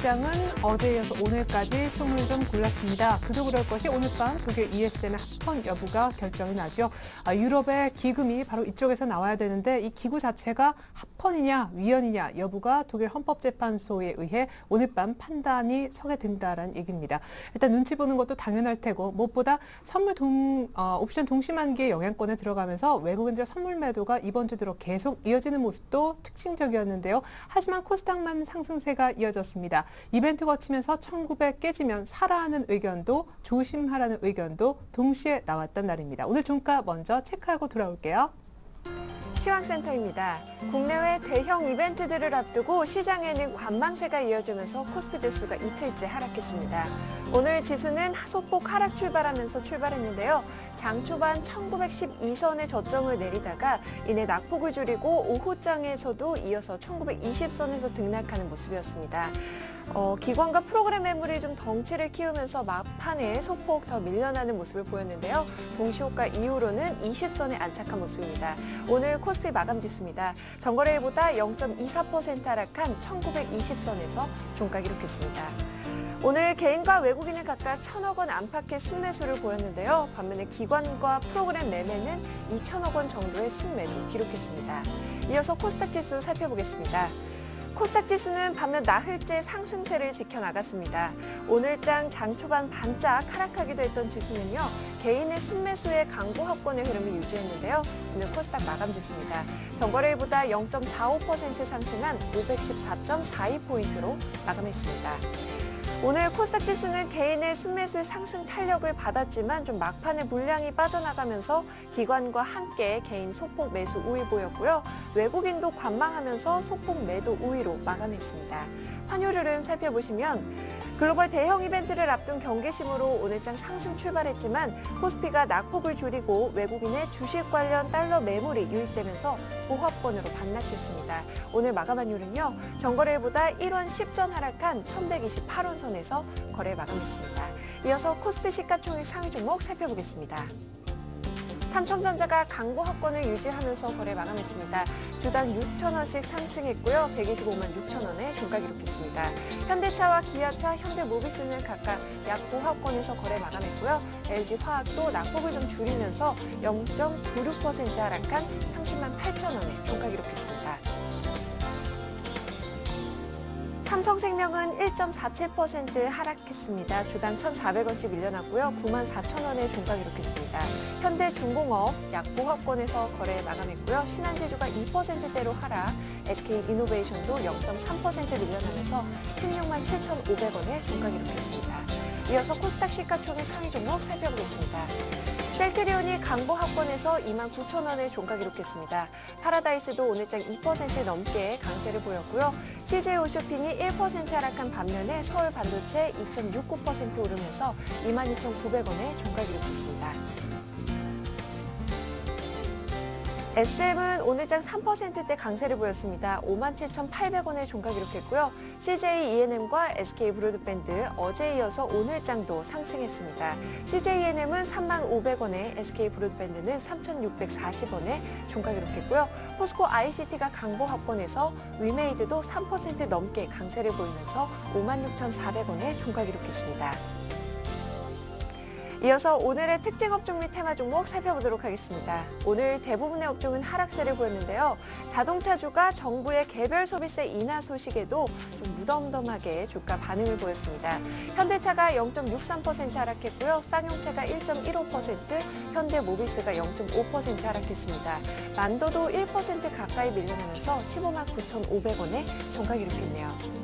시장은 어제에 이어서 오늘까지 숨을 좀 골랐습니다. 그도 그럴 것이 오늘 밤 독일 ESM의 합헌 여부가 결정이 나죠. 유럽의 기금이 바로 이쪽에서 나와야 되는데 이 기구 자체가 합헌이냐 위헌이냐 여부가 독일 헌법재판소에 의해 오늘 밤 판단이 서게 된다라는 얘기입니다. 일단 눈치 보는 것도 당연할 테고 무엇보다 옵션 동시만기의 영향권에 들어가면서 외국인들 선물 매도가 이번 주 들어 계속 이어지는 모습도 특징적이었는데요. 하지만 코스닥만 상승세가 이어졌습니다. 이벤트 거치면서 1900 깨지면 사라하는 의견도 조심하라는 의견도 동시에 나왔던 날입니다. 오늘 종가 먼저 체크하고 돌아올게요. 시황센터입니다. 국내외 대형 이벤트들을 앞두고 시장에는 관망세가 이어지면서 코스피 지수가 이틀째 하락했습니다. 오늘 지수는 소폭 하락 출발했는데요. 장 초반 1912선의 저점을 내리다가 이내 낙폭을 줄이고 오후장에서도 이어서 1920선에서 등락하는 모습이었습니다. 기관과 프로그램 매물이 좀 덩치를 키우면서 막판에 소폭 더 밀려나는 모습을 보였는데요. 동시호가 이후로는 20선에 안착한 모습입니다. 오늘 코스피 마감 지수입니다. 전거래일보다 0.24% 하락한 1920선에서 종가 기록했습니다. 오늘 개인과 외국인은 각각 1,000억 원 안팎의 순매수를 보였는데요. 반면에 기관과 프로그램 매매는 2,000억 원 정도의 순매도 기록했습니다. 이어서 코스닥 지수 살펴보겠습니다. 코스닥 지수는 반면 나흘째 상승세를 지켜나갔습니다. 오늘장 장 초반 반짝 하락하기도 했던 지수는요. 개인의 순매수의 강보 합권의 흐름을 유지했는데요. 오늘 코스닥 마감 지수입니다. 전거래일보다 0.45% 상승한 514.42포인트로 마감했습니다. 오늘 코스닥 지수는 개인의 순매수의 상승 탄력을 받았지만 좀 막판에 물량이 빠져나가면서 기관과 함께 개인 소폭 매수 우위 보였고요. 외국인도 관망하면서 소폭 매도 우위로 마감했습니다. 환율 흐름 살펴보시면 글로벌 대형 이벤트를 앞둔 경계심으로 오늘장 상승 출발했지만 코스피가 낙폭을 줄이고 외국인의 주식 관련 달러 매물이 유입되면서 보합권으로 반락했습니다. 오늘 마감 환율은요. 전거래일보다 1원 10전 하락한 1128원 선에서 거래 마감했습니다. 이어서 코스피 시가총액 상위 종목 살펴보겠습니다. 삼성전자가 강보 합권을 유지하면서 거래 마감했습니다. 주당 6,000원씩 상승했고요. 125만 6천원에 종가 기록했습니다. 현대차와 기아차, 현대모비스는 각각 약 보합권에서 거래 마감했고요. LG화학도 낙폭을 좀 줄이면서 0.96% 하락한 30만 8천원에 종가 기록했습니다. 삼성생명은 1.47% 하락했습니다. 주당 1,400원씩 밀려났고요. 94,000원에 종가 기록했습니다. 현대중공업 약보합권에서 거래 마감했고요. 신한지주가 2%대로 하락, SK이노베이션도 0.3% 밀려나면서 16만 7,500원에 종가 기록했습니다. 이어서 코스닥 시가총액 상위 종목 살펴보겠습니다. 셀트리온이 강보 합권에서 29,000원에 종가 기록했습니다. 파라다이스도 오늘장 2% 넘게 강세를 보였고요. CJ오쇼핑이 1% 하락한 반면에 서울반도체 2.69% 오르면서 22,900원에 종가 기록했습니다. SM은 오늘장 3%대 강세를 보였습니다. 57,800원에 종가 기록했고요. CJ-ENM과 SK브로드밴드 어제에 이어서 오늘장도 상승했습니다. CJ-ENM은 35,500원에 SK브로드밴드는 3,640원에 종가 기록했고요. 포스코 ICT가 강보 합권에서 위메이드도 3% 넘게 강세를 보이면서 56,400원에 종가 기록했습니다. 이어서 오늘의 특징 업종 및 테마 종목 살펴보도록 하겠습니다. 오늘 대부분의 업종은 하락세를 보였는데요. 자동차주가 정부의 개별 소비세 인하 소식에도 좀 무덤덤하게 주가 반응을 보였습니다. 현대차가 0.63% 하락했고요. 쌍용차가 1.15%, 현대모비스가 0.5% 하락했습니다. 만도도 1% 가까이 밀려나면서 15만 9,500원에 종가 기록했네요.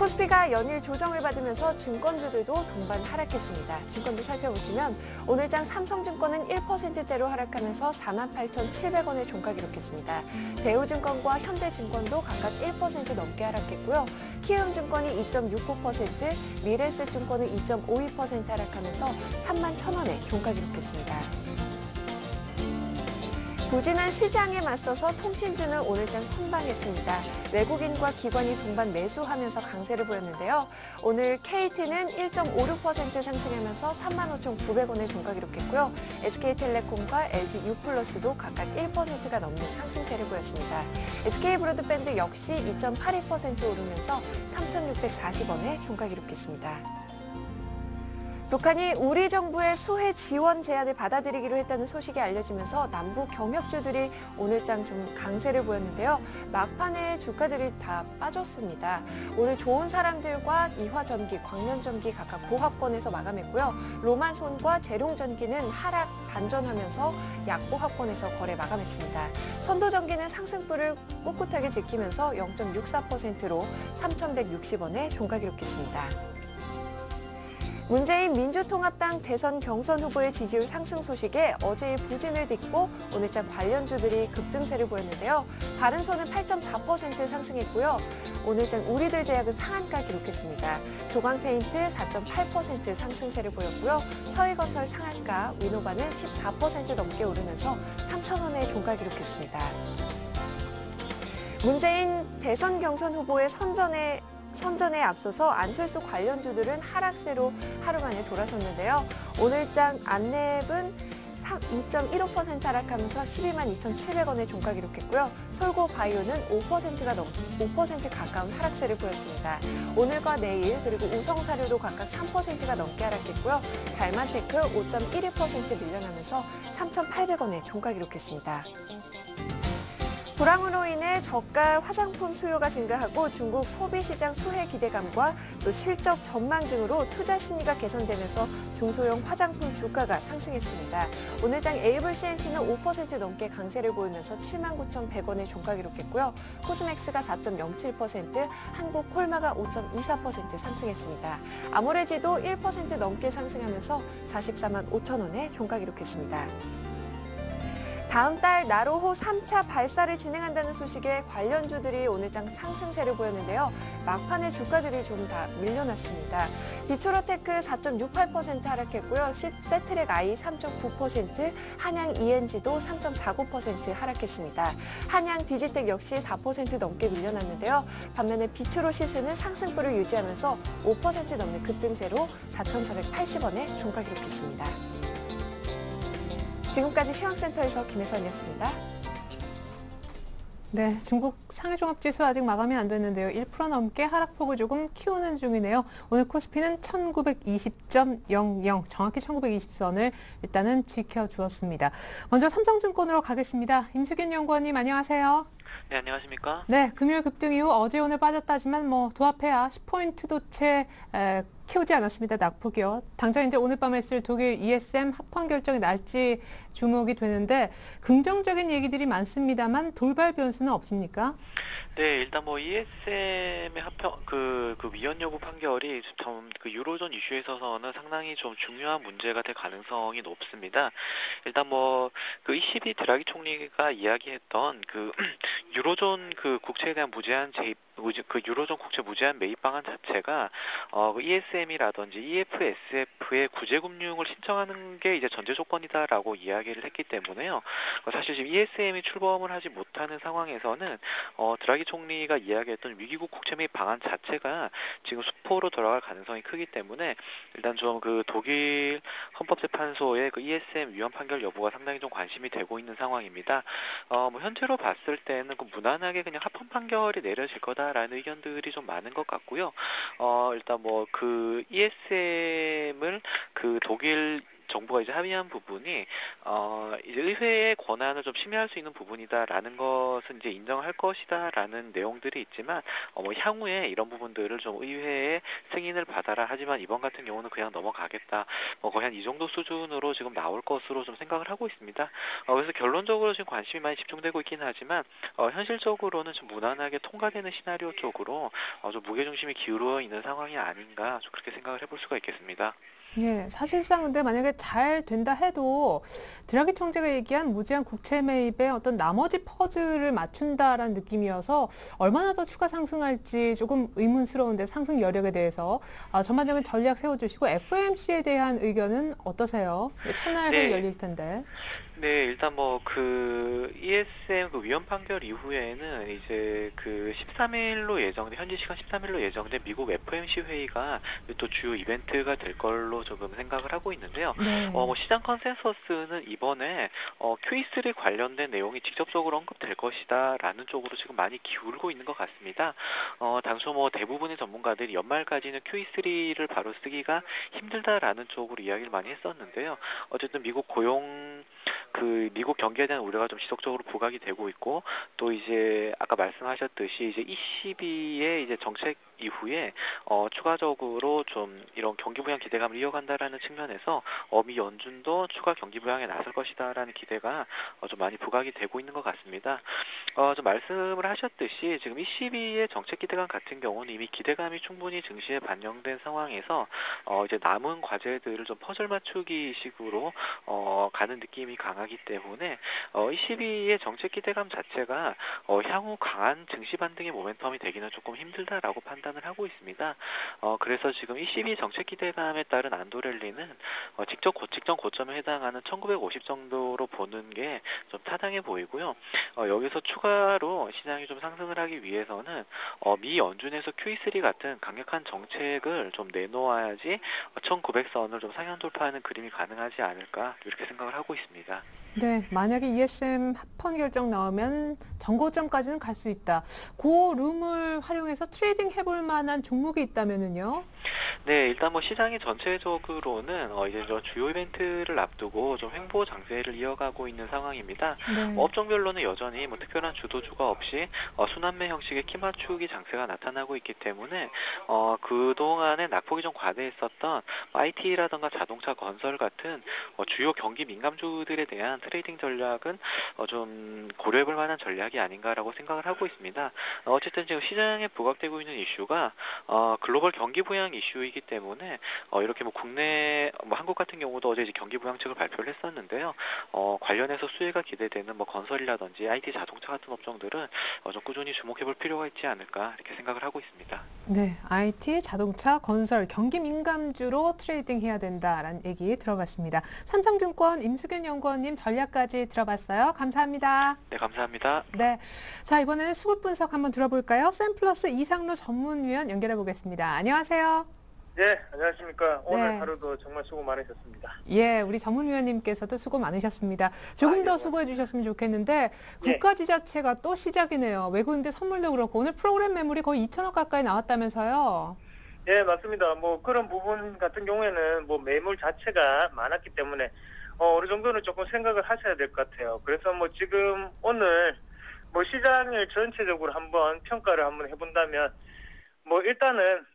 코스피가 연일 조정을 받으면서 증권주들도 동반 하락했습니다. 증권도 살펴보시면 오늘장 삼성증권은 1%대로 하락하면서 48,700원에 종가 기록했습니다. 대우증권과 현대증권도 각각 1% 넘게 하락했고요. 키움증권이 2.69%, 미래에셋증권은 2.52% 하락하면서 31,000원에 종가 기록했습니다. 부진한 시장에 맞서서 통신주는 오늘장 선방했습니다. 외국인과 기관이 동반 매수하면서 강세를 보였는데요. 오늘 KT는 1.56% 상승하면서 35,900원의 종가 기록했고요. SK텔레콤과 LG유플러스도 각각 1%가 넘는 상승세를 보였습니다. SK브로드밴드 역시 2.82% 오르면서 3,640원의 종가 기록했습니다. 북한이 우리 정부의 수해 지원 제안을 받아들이기로 했다는 소식이 알려지면서 남부 경협주들이 오늘장 좀 강세를 보였는데요. 막판에 주가들이 다 빠졌습니다. 오늘 좋은 사람들과 이화전기, 광련전기 각각 보합권에서 마감했고요. 로만손과 재룡전기는 하락 반전하면서 약보합권에서 거래 마감했습니다. 선도전기는 상승불을 꿋꿋하게 지키면서 0.64%로 3,160원에 종가 기록했습니다. 문재인 민주통합당 대선 경선 후보의 지지율 상승 소식에 어제의 부진을 딛고 오늘장 관련주들이 급등세를 보였는데요. 바른손은 8.4% 상승했고요. 오늘장 우리들 제약은 상한가 기록했습니다. 조광페인트 4.8% 상승세를 보였고요. 서해건설 상한가, 위노바는 14% 넘게 오르면서 3,000원의 종가 기록했습니다. 문재인 대선 경선 후보의 선전에 앞서서 안철수 관련주들은 하락세로 하루 만에 돌아섰는데요. 오늘장 안랩은 2.15% 하락하면서 122,700원의 종가 기록했고요. 솔고바이오는 5% 가까운 하락세를 보였습니다. 오늘과 내일 그리고 우성사료도 각각 3%가 넘게 하락했고요. 잘만테크 5.12% 밀려나면서 3,800원의 종가 기록했습니다. 불황으로 인해 저가 화장품 수요가 증가하고 중국 소비시장 수혜 기대감과 또 실적 전망 등으로 투자 심리가 개선되면서 중소형 화장품 주가가 상승했습니다. 오늘장 에이블 CNC는 5% 넘게 강세를 보이면서 79,100원의 종가 기록했고요. 코스맥스가 4.07%, 한국콜마가 5.24% 상승했습니다. 아모레지도 1% 넘게 상승하면서 445,000원의 종가 기록했습니다. 다음 달 나로호 3차 발사를 진행한다는 소식에 관련주들이 오늘장 상승세를 보였는데요. 막판에 주가들이 좀 다 밀려났습니다. 비초로테크 4.68% 하락했고요. 세트랙 I 3.9%, 한양 ENG도 3.49% 하락했습니다. 한양 디지텍 역시 4% 넘게 밀려났는데요. 반면에 비츠로시스는 상승폭을 유지하면서 5% 넘는 급등세로 4,480원에 종가 기록했습니다. 지금까지 시황센터에서 김혜선이었습니다. 네, 중국 상해종합지수 아직 마감이 안 됐는데요. 1% 넘게 하락폭을 조금 키우는 중이네요. 오늘 코스피는 1920.00, 정확히 1920선을 일단은 지켜주었습니다. 먼저 삼성증권으로 가겠습니다. 임수균 연구원님 안녕하세요. 네, 안녕하십니까? 네, 금요일 급등 이후 어제 오늘 빠졌다지만 도합해야 10포인트도 채 키우지 않았습니다. 낙폭이요. 당장 이제 오늘 밤에 있을 독일 ESM 합헌 결정이 날지 주목이 되는데 긍정적인 얘기들이 많습니다만 돌발 변수는 없습니까? 네, 일단 ESM의 합헌 그 위헌 여부 판결이 그 유로존 이슈에 있어서는 상당히 좀 중요한 문제가 될 가능성이 높습니다. 일단 그 ECB 드라기 총리가 이야기했던 그 유로존 그 국채에 대한 무제한 재입 그 유로존 국채 무제한 매입 방안 자체가 그 ESM이라든지 EFSF의 구제금융을 신청하는 게 이제 전제 조건이다라고 이야기를 했기 때문에요. 사실 지금 ESM이 출범을 하지 못하는 상황에서는 드라기 총리가 이야기했던 위기국 국채 매입 방안 자체가 지금 수포로 돌아갈 가능성이 크기 때문에 일단 좀 그 독일 헌법재판소의 그 ESM 위헌 판결 여부가 상당히 좀 관심이 되고 있는 상황입니다. 현재로 봤을 때는 그 무난하게 그냥 합헌 판결이 내려질 거다라는 의견들이 좀 많은 것 같고요. 일단 그 ESM을 그 독일 정부가 이제 합의한 부분이 이제 의회의 권한을 좀 침해할 수 있는 부분이다라는 것은 이제 인정할 것이다라는 내용들이 있지만 향후에 이런 부분들을 좀 의회의 승인을 받아라. 하지만 이번 같은 경우는 그냥 넘어가겠다. 거의 한 이 정도 수준으로 지금 나올 것으로 좀 생각을 하고 있습니다. 그래서 결론적으로 지금 관심이 많이 집중되고 있긴 하지만 현실적으로는 좀 무난하게 통과되는 시나리오 쪽으로 좀 무게중심이 기울어 있는 상황이 아닌가 좀 그렇게 생각을 해볼 수가 있겠습니다. 예, 사실상 근데 만약에 잘 된다 해도 드라기 총재가 얘기한 무제한 국채 매입의 어떤 나머지 퍼즐을 맞춘다라는 느낌이어서 얼마나 더 추가 상승할지 조금 의문스러운데 상승 여력에 대해서 전반적인 전략 세워주시고 FOMC에 대한 의견은 어떠세요? 첫날에 네. 열릴 텐데. 네, 일단 뭐 그 ESM 그 위헌 판결 이후에는 이제 그 13일로 예정된 현지 시간 13일로 예정된 미국 FOMC 회의가 또 주요 이벤트가 될 걸로 조금 생각을 하고 있는데요. 네. 뭐 시장 컨센서스는 이번에 QE3 관련된 내용이 직접적으로 언급될 것이다라는 쪽으로 지금 많이 기울고 있는 것 같습니다. 당초 뭐 대부분의 전문가들이 연말까지는 QE3를 바로 쓰기가 힘들다라는 쪽으로 이야기를 많이 했었는데요. 어쨌든 미국 경기에 대한 우려가 좀 지속적으로 부각이 되고 있고, 또 이제 아까 말씀하셨듯이 이제 ECB의 이제 정책 이후에 추가적으로 좀 이런 경기 부양 기대감을 이어간다라는 측면에서 미 연준도 추가 경기 부양에 나설 것이다라는 기대가 좀 많이 부각이 되고 있는 것 같습니다. 좀 말씀을 하셨듯이 지금 ECB의 정책 기대감 같은 경우는 이미 기대감이 충분히 증시에 반영된 상황에서 이제 남은 과제들을 좀 퍼즐 맞추기 식으로 가는 느낌이 강하기 때문에 ECB의 정책 기대감 자체가 향후 강한 증시 반등의 모멘텀이 되기는 조금 힘들다라고 판단을 하고 있습니다. 그래서 지금 ECB 정책 기대감에 따른 안도 랠리는 직전 고점에 해당하는 1950 정도로 보는 게 좀 타당해 보이고요. 여기서 추가로 시장이 좀 상승을 하기 위해서는 미 연준에서 QE3 같은 강력한 정책을 좀 내놓아야지 1900선을 좀 상향 돌파하는 그림이 가능하지 않을까 이렇게 생각을 하고 있습니다. 네, 만약에 ESM 합헌 결정 나오면 정고점까지는 갈 수 있다. 그 룸을 활용해서 트레이딩 해볼 만한 종목이 있다면은요? 네, 일단 뭐 시장이 전체적으로는 이제 저 주요 이벤트를 앞두고 좀 횡보 장세를 이어가고 있는 상황입니다. 네. 업종별로는 여전히 뭐 특별한 주도주가 없이 순환매 형식의 키 맞추기 장세가 나타나고 있기 때문에 그동안에 낙폭이 좀 과대했었던 IT라던가 자동차 건설 같은 주요 경기 민감주들에 대한 트레이딩 전략은 좀 고려해볼 만한 전략이 아닌가라고 생각을 하고 있습니다. 어쨌든 지금 시장에 부각되고 있는 이슈가 글로벌 경기 부양 이슈이기 때문에 이렇게 뭐 국내 뭐 한국 같은 경우도 어제 이제 경기 부양책을 발표를 했었는데요. 관련해서 수혜가 기대되는 뭐 건설이라든지 IT 자동차 같은 업종들은 좀 꾸준히 주목해볼 필요가 있지 않을까 이렇게 생각을 하고 있습니다. 네, IT, 자동차, 건설, 경기 민감주로 트레이딩 해야 된다라는 얘기 들어봤습니다. 삼성증권 임수균 연구원님 전략까지 들어봤어요. 감사합니다. 네, 감사합니다. 네, 자 이번에는 수급 분석 한번 들어볼까요? 샘플러스 이상로 전문위원 연결해 보겠습니다. 안녕하세요. 네, 안녕하십니까. 오늘 네. 하루도 정말 수고 많으셨습니다. 예, 우리 전문위원님께서도 수고 많으셨습니다. 조금 더 아이고. 수고해 주셨으면 좋겠는데 국가지자체가 또 시작이네요. 외국인들 선물도 그렇고 오늘 프로그램 매물이 거의 2천억 가까이 나왔다면서요. 네, 맞습니다. 뭐 그런 부분 같은 경우에는 뭐 매물 자체가 많았기 때문에 어느 정도는 조금 생각을 하셔야 될 것 같아요. 그래서 뭐 지금 오늘 뭐 시장을 전체적으로 한번 평가를 한번 해본다면 뭐 일단은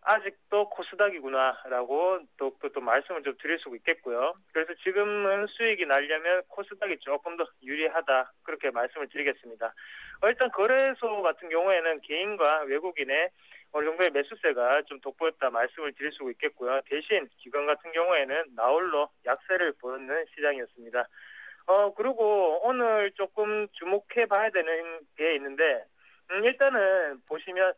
아직도 코스닥이구나라고 또 말씀을 좀 드릴 수 있겠고요. 그래서 지금은 수익이 나려면 코스닥이 조금 더 유리하다 그렇게 말씀을 드리겠습니다. 일단 거래소 같은 경우에는 개인과 외국인의 어느 정도의 매수세가 좀 돋보였다 말씀을 드릴 수 있겠고요. 대신 기관 같은 경우에는 나홀로 약세를 보이는 시장이었습니다. 그리고 오늘 조금 주목해 봐야 되는 게 있는데 일단은 보시면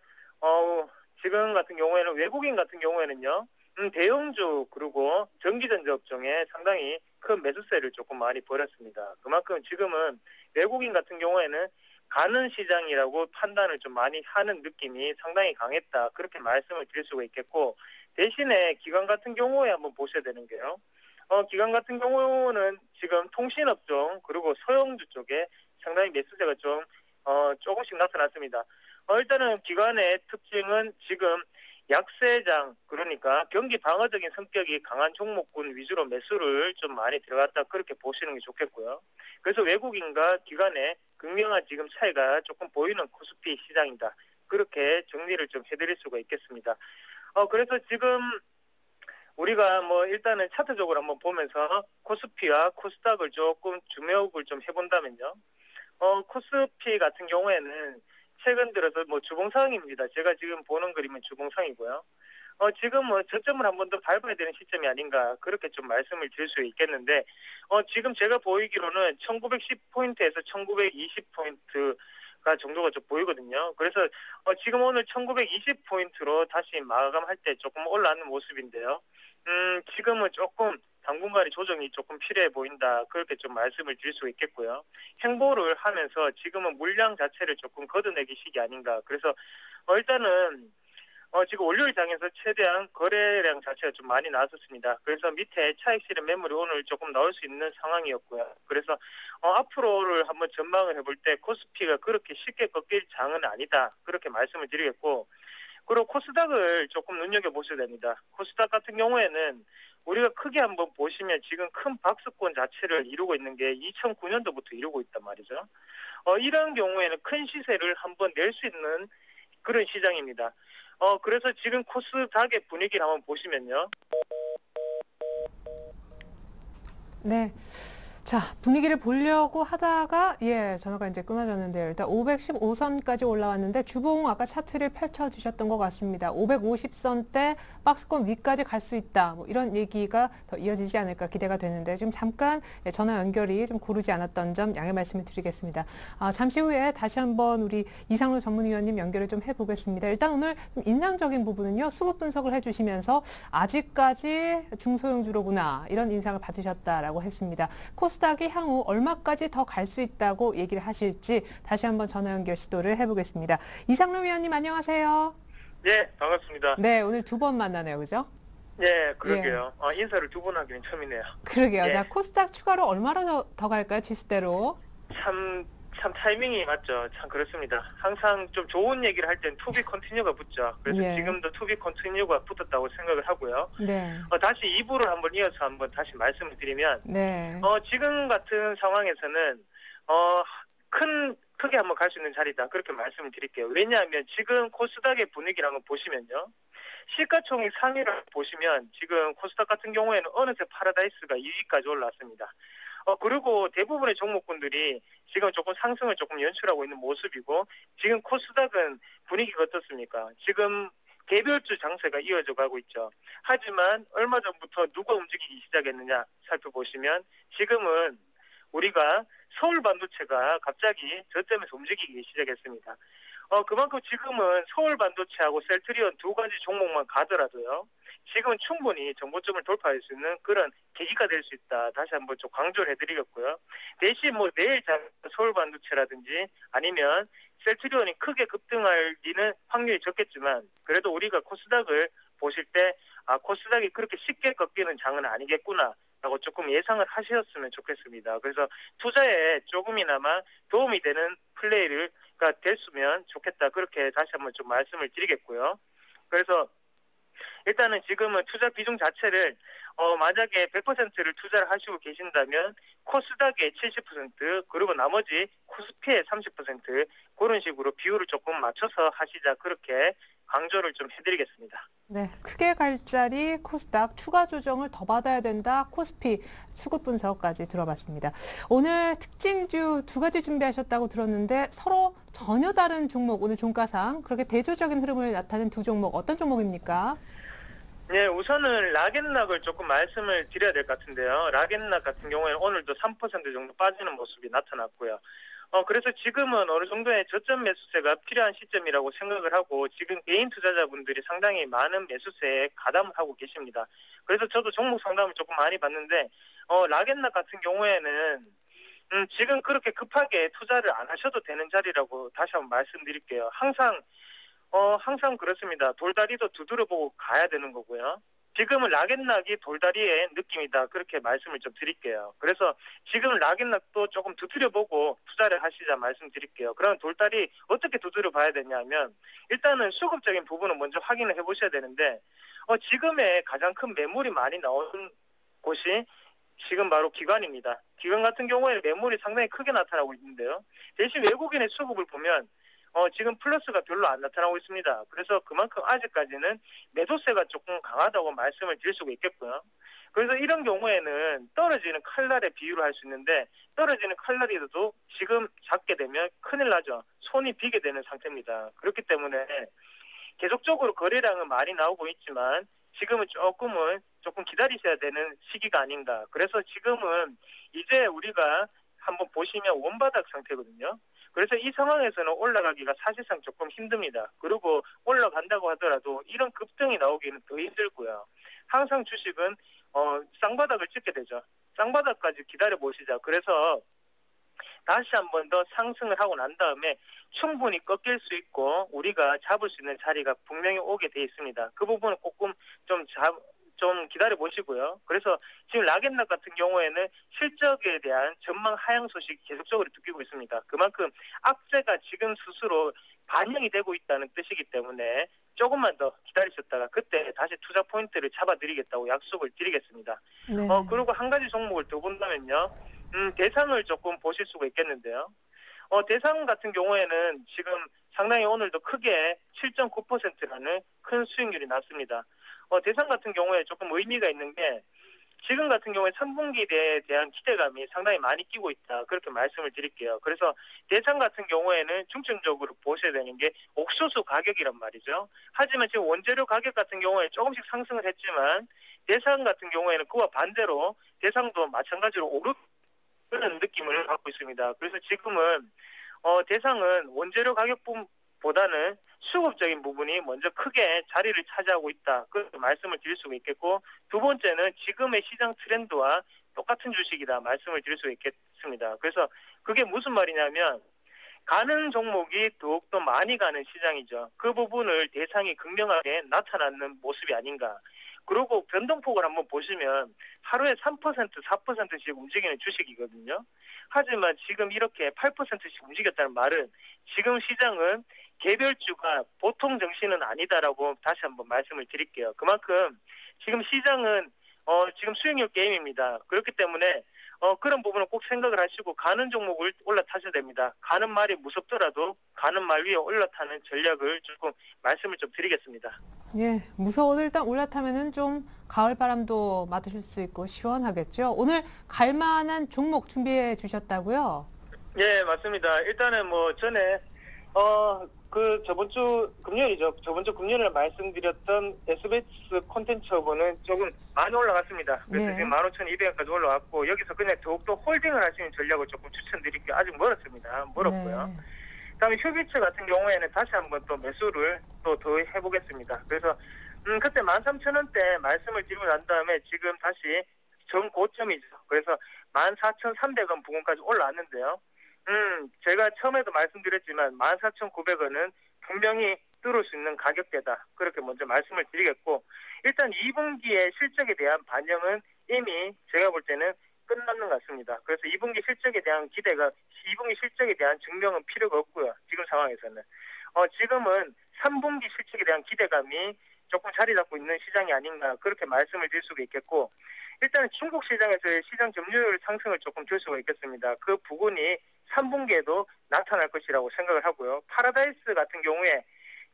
지금 같은 경우에는 외국인 같은 경우에는요. 대형주 그리고 전기전자 업종에 상당히 큰 매수세를 조금 많이 벌였습니다. 그만큼 지금은 외국인 같은 경우에는 가는 시장이라고 판단을 좀 많이 하는 느낌이 상당히 강했다. 그렇게 말씀을 드릴 수가 있겠고 대신에 기관 같은 경우에 한번 보셔야 되는 게요. 기관 같은 경우는 지금 통신업종 그리고 소형주 쪽에 상당히 매수세가 좀 조금씩 나타났습니다. 일단은 기관의 특징은 지금 약세장 그러니까 경기 방어적인 성격이 강한 종목군 위주로 매수를 좀 많이 들어갔다 그렇게 보시는 게 좋겠고요. 그래서 외국인과 기관의 극명한 지금 차이가 조금 보이는 코스피 시장이다. 그렇게 정리를 좀 해드릴 수가 있겠습니다. 그래서 지금 우리가 뭐 일단은 차트적으로 한번 보면서 코스피와 코스닥을 조금 주목을 좀 해본다면요. 코스피 같은 경우에는 최근 들어서 뭐 주봉상입니다. 제가 지금 보는 그림은 주봉상이고요. 지금 뭐 저점을 한 번 더 밟아야 되는 시점이 아닌가 그렇게 좀 말씀을 드릴 수 있겠는데 지금 제가 보이기로는 1910포인트에서 1920포인트가 정도가 좀 보이거든요. 그래서 지금 오늘 1920포인트로 다시 마감할 때 조금 올라가는 모습인데요. 지금은 조금 당분간의 조정이 조금 필요해 보인다. 그렇게 좀 말씀을 드릴 수 있겠고요. 행보를 하면서 지금은 물량 자체를 조금 걷어내기 시기 아닌가. 그래서 일단은 지금 월요일 장에서 최대한 거래량 자체가 좀 많이 나왔었습니다. 그래서 밑에 차익 실현 매물이 오늘 조금 나올 수 있는 상황이었고요. 그래서 앞으로를 한번 전망을 해볼 때 코스피가 그렇게 쉽게 꺾일 장은 아니다. 그렇게 말씀을 드리겠고, 그리고 코스닥을 조금 눈여겨보셔야 됩니다. 코스닥 같은 경우에는 우리가 크게 한번 보시면 지금 큰 박스권 자체를 이루고 있는 게 2009년도부터 이루고 있단 말이죠. 이런 경우에는 큰 시세를 한번 낼 수 있는 그런 시장입니다. 그래서 지금 코스닥의 분위기를 한번 보시면요. 네. 자, 분위기를 보려고 하다가 전화가 이제 끊어졌는데요. 일단 515선까지 올라왔는데 주봉 아까 차트를 펼쳐주셨던 것 같습니다. 550선대 박스권 위까지 갈 수 있다. 뭐 이런 얘기가 더 이어지지 않을까 기대가 되는데 지금 잠깐 전화 연결이 좀 고르지 않았던 점 양해 말씀을 드리겠습니다. 잠시 후에 다시 한번 우리 이상로 전문위원님 연결을 좀 해보겠습니다. 일단 오늘 좀 인상적인 부분은요. 수급 분석을 해주시면서 아직까지 중소형주로구나 이런 인상을 받으셨다라고 했습니다. 코스닥이 향후 얼마까지 더 갈 수 있다고 얘기를 하실지 다시 한번 전화 연결 시도를 해보겠습니다. 이상로 위원님 안녕하세요. 네, 반갑습니다. 네, 오늘 두 번 만나네요, 그죠? 네, 그러게요. 인사를 두 번 하기는 처음이네요. 그러게요. 예. 자, 코스닥 추가로 얼마나 더 갈까요, 지수대로? 참 타이밍이 맞죠. 참 그렇습니다. 항상 좀 좋은 얘기를 할 땐 투비 컨티뉴가 붙죠. 그래서 예. 지금도 투비 컨티뉴가 붙었다고 생각을 하고요. 네. 다시 2부를 한번 이어서 한번 다시 말씀을 드리면, 네. 지금 같은 상황에서는 크게 한번 갈 수 있는 자리다. 그렇게 말씀을 드릴게요. 왜냐하면 지금 코스닥의 분위기를 한번 보시면요. 시가총액 상위를 보시면 지금 코스닥 같은 경우에는 어느새 파라다이스가 2위까지 올라왔습니다. 그리고 대부분의 종목군들이 지금 조금 상승을 조금 연출하고 있는 모습이고, 지금 코스닥은 분위기가 어떻습니까? 지금 개별주 장세가 이어져 가고 있죠. 하지만 얼마 전부터 누가 움직이기 시작했느냐 살펴보시면 지금은 우리가 서울 반도체가 갑자기 저점에서 움직이기 시작했습니다. 그만큼 지금은 서울 반도체하고 셀트리온 두 가지 종목만 가더라도요. 지금은 충분히 정고점을 돌파할 수 있는 그런 계기가 될 수 있다. 다시 한번 좀 강조를 해드리겠고요. 대신 내일 서울 반도체라든지 아니면 셀트리온이 크게 급등할 리는 확률이 적겠지만 그래도 우리가 코스닥을 보실 때 코스닥이 그렇게 쉽게 꺾이는 장은 아니겠구나 라고 조금 예상을 하셨으면 좋겠습니다. 그래서 투자에 조금이나마 도움이 되는 플레이가 됐으면 좋겠다. 그렇게 다시 한번 좀 말씀을 드리겠고요. 그래서 일단은 지금은 투자 비중 자체를 만약에 100%를 투자를 하시고 계신다면 코스닥의 70% 그리고 나머지 코스피의 30% 그런 식으로 비율을 조금 맞춰서 하시자 그렇게 강조를 좀 해드리겠습니다. 네, 크게 갈 자리 코스닥 추가 조정을 더 받아야 된다. 코스피 수급 분석까지 들어봤습니다. 오늘 특징주 두 가지 준비하셨다고 들었는데 서로 전혀 다른 종목, 오늘 종가상 그렇게 대조적인 흐름을 나타낸 두 종목 어떤 종목입니까? 네, 우선은 락앤락을 조금 말씀을 드려야 될 것 같은데요. 락앤락 같은 경우에는 오늘도 3% 정도 빠지는 모습이 나타났고요. 그래서 지금은 어느 정도의 저점 매수세가 필요한 시점이라고 생각을 하고 지금 개인 투자자분들이 상당히 많은 매수세에 가담을 하고 계십니다. 그래서 저도 종목 상담을 조금 많이 받는데 락앤락 같은 경우에는 지금 그렇게 급하게 투자를 안 하셔도 되는 자리라고 다시 한번 말씀드릴게요. 항상 그렇습니다. 돌다리도 두드려보고 가야 되는 거고요. 지금은 락앤락이 돌다리의 느낌이다. 그렇게 말씀을 좀 드릴게요. 그래서 지금 락앤락도 조금 두드려보고 투자를 하시자 말씀드릴게요. 그럼 돌다리 어떻게 두드려봐야 되냐면 일단은 수급적인 부분은 먼저 확인을 해보셔야 되는데 지금의 가장 큰 매물이 많이 나오는 곳이 지금 바로 기관입니다. 기관 같은 경우에는 매물이 상당히 크게 나타나고 있는데요. 대신 외국인의 수급을 보면 지금 플러스가 별로 안 나타나고 있습니다. 그래서 그만큼 아직까지는 매도세가 조금 강하다고 말씀을 드릴 수가 있겠고요. 그래서 이런 경우에는 떨어지는 칼날의 비유를 할 수 있는데 떨어지는 칼날이라도 지금 잡게 되면 큰일 나죠. 손이 비게 되는 상태입니다. 그렇기 때문에 계속적으로 거래량은 많이 나오고 있지만 지금은 조금 기다리셔야 되는 시기가 아닌가. 그래서 지금은 이제 우리가 한번 보시면 원바닥 상태거든요. 그래서 이 상황에서는 올라가기가 사실상 조금 힘듭니다. 그리고 올라간다고 하더라도 이런 급등이 나오기는 더 힘들고요. 항상 주식은 쌍바닥을 찍게 되죠. 쌍바닥까지 기다려 보시자. 그래서 다시 한 번 더 상승을 하고 난 다음에 충분히 꺾일 수 있고 우리가 잡을 수 있는 자리가 분명히 오게 돼 있습니다. 그 부분은 조금 좀 기다려 보시고요. 그래서 지금 락앤락 같은 경우에는 실적에 대한 전망 하향 소식 계속적으로 듣기고 있습니다. 그만큼 악재가 지금 스스로 반영이 되고 있다는 뜻이기 때문에 조금만 더 기다리셨다가 그때 다시 투자 포인트를 잡아드리겠다고 약속을 드리겠습니다. 네. 그리고 한 가지 종목을 더 본다면요. 대상을 조금 보실 수가 있겠는데요. 대상 같은 경우에는 지금 상당히 오늘도 크게 7.9%라는 큰 수익률이 났습니다. 대상 같은 경우에 조금 의미가 있는 게 지금 같은 경우에 3분기에 대한 기대감이 상당히 많이 끼고 있다. 그렇게 말씀을 드릴게요. 그래서 대상 같은 경우에는 중점적으로 보셔야 되는 게 옥수수 가격이란 말이죠. 하지만 지금 원재료 가격 같은 경우에 조금씩 상승을 했지만 대상 같은 경우에는 그와 반대로 대상도 마찬가지로 오르는 느낌을 갖고 있습니다. 그래서 지금은 대상은 원재료 가격보다는 수급적인 부분이 먼저 크게 자리를 차지하고 있다. 그렇게 말씀을 드릴 수가 있겠고 두 번째는 지금의 시장 트렌드와 똑같은 주식이다 말씀을 드릴 수가 있겠습니다. 그래서 그게 무슨 말이냐면 가는 종목이 더욱더 많이 가는 시장이죠. 그 부분을 대상이 극명하게 나타나는 모습이 아닌가. 그리고 변동폭을 한번 보시면 하루에 3%, 4%씩 움직이는 주식이거든요. 하지만 지금 이렇게 8%씩 움직였다는 말은 지금 시장은 개별주가 보통 정신은 아니다라고 다시 한번 말씀을 드릴게요. 그만큼 지금 시장은 지금 수익률 게임입니다. 그렇기 때문에 그런 부분을 꼭 생각을 하시고 가는 종목을 올라타셔야 됩니다. 가는 말이 무섭더라도 가는 말 위에 올라타는 전략을 조금 말씀을 좀 드리겠습니다. 예, 무서워도 일단 올라타면은 좀 가을 바람도 맡으실 수 있고 시원하겠죠. 오늘 갈 만한 종목 준비해 주셨다고요? 예, 맞습니다. 일단은 전에 저번 주 금요일이죠. 저번 주 금요일에 말씀드렸던 SBS 콘텐츠업은 조금 많이 올라갔습니다. 그래서 네. 지금 15,200원까지 올라왔고 여기서 그냥 더욱더 홀딩을 하시는 전략을 조금 추천드릴게요. 아직 멀었습니다. 멀었고요. 네. 그다음에 휴비츠 같은 경우에는 다시 한번 또 매수를 또 더 해보겠습니다. 그래서 그때 13,000원대 말씀을 드리고 난 다음에 지금 다시 정고점이죠. 그래서 14,300원 부근까지 올라왔는데요. 제가 처음에도 말씀드렸지만 14,900원은 분명히 뚫을 수 있는 가격대다. 그렇게 먼저 말씀을 드리겠고 일단 2분기의 실적에 대한 반영은 이미 제가 볼 때는 끝났는 것 같습니다. 그래서 2분기 실적에 대한 기대가 2분기 실적에 대한 증명은 필요가 없고요. 지금 상황에서는. 지금은 3분기 실적에 대한 기대감이 조금 자리 잡고 있는 시장이 아닌가 그렇게 말씀을 드릴 수가 있겠고 일단 중국 시장에서의 시장 점유율 상승을 조금 줄 수가 있겠습니다. 그 부분이 3분기에도 나타날 것이라고 생각을 하고요. 파라다이스 같은 경우에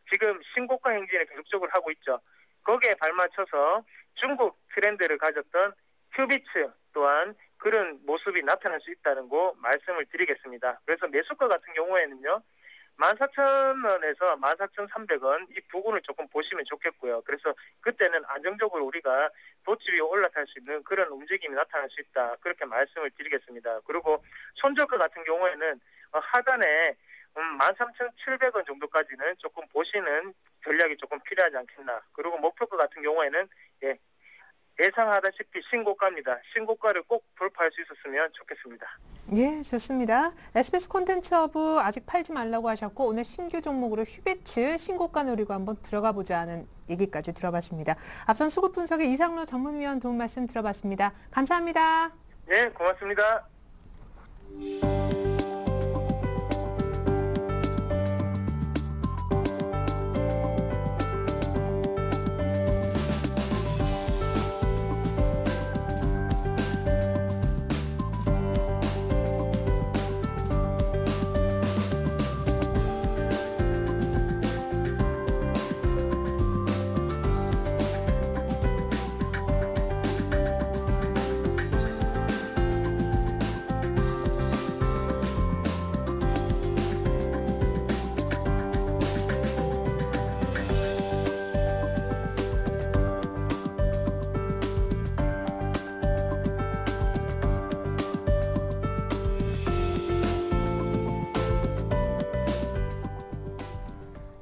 지금 신고가 행진을 계속적으로 하고 있죠. 거기에 발맞춰서 중국 트렌드를 가졌던 큐비츠 또한 그런 모습이 나타날 수 있다는 거 말씀을 드리겠습니다. 그래서 매수가 같은 경우에는요. 14,000원에서 14,300원 이 부분을 조금 보시면 좋겠고요. 그래서 그때는 안정적으로 우리가 도치 위에 올라탈 수 있는 그런 움직임이 나타날 수 있다. 그렇게 말씀을 드리겠습니다. 그리고 손절가 같은 경우에는 하단에 13,700원 정도까지는 조금 보시는 전략이 조금 필요하지 않겠나. 그리고 목표가 같은 경우에는 예상하다시피 신고가입니다. 신고가를 꼭 돌파할 수 있었으면 좋겠습니다. 예, 좋습니다. SBS 콘텐츠허브 아직 팔지 말라고 하셨고 오늘 신규 종목으로 휴비츠 신고가 노리고 한번 들어가 보자 하는 얘기까지 들어봤습니다. 앞선 수급 분석의 이상로 전문위원 도움 말씀 들어봤습니다. 감사합니다. 네, 고맙습니다.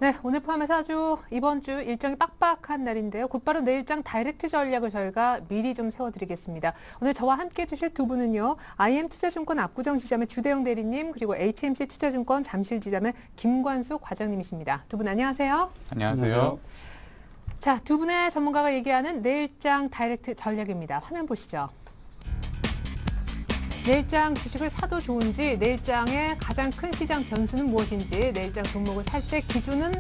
네, 오늘 포함해서 아주 이번 주 일정이 빡빡한 날인데요. 곧바로 내일장 다이렉트 전략을 저희가 미리 좀 세워드리겠습니다. 오늘 저와 함께 해주실 두 분은요. IM투자증권 압구정지점의 주대영 대리님 그리고 HMC 투자증권 잠실지점의 김관수 과장님이십니다. 두 분 안녕하세요. 안녕하세요. 자, 두 분의 전문가가 얘기하는 내일장 다이렉트 전략입니다. 화면 보시죠. 내일장 주식을 사도 좋은지, 내일장의 가장 큰 시장 변수는 무엇인지, 내일장 종목을 살 때 기준은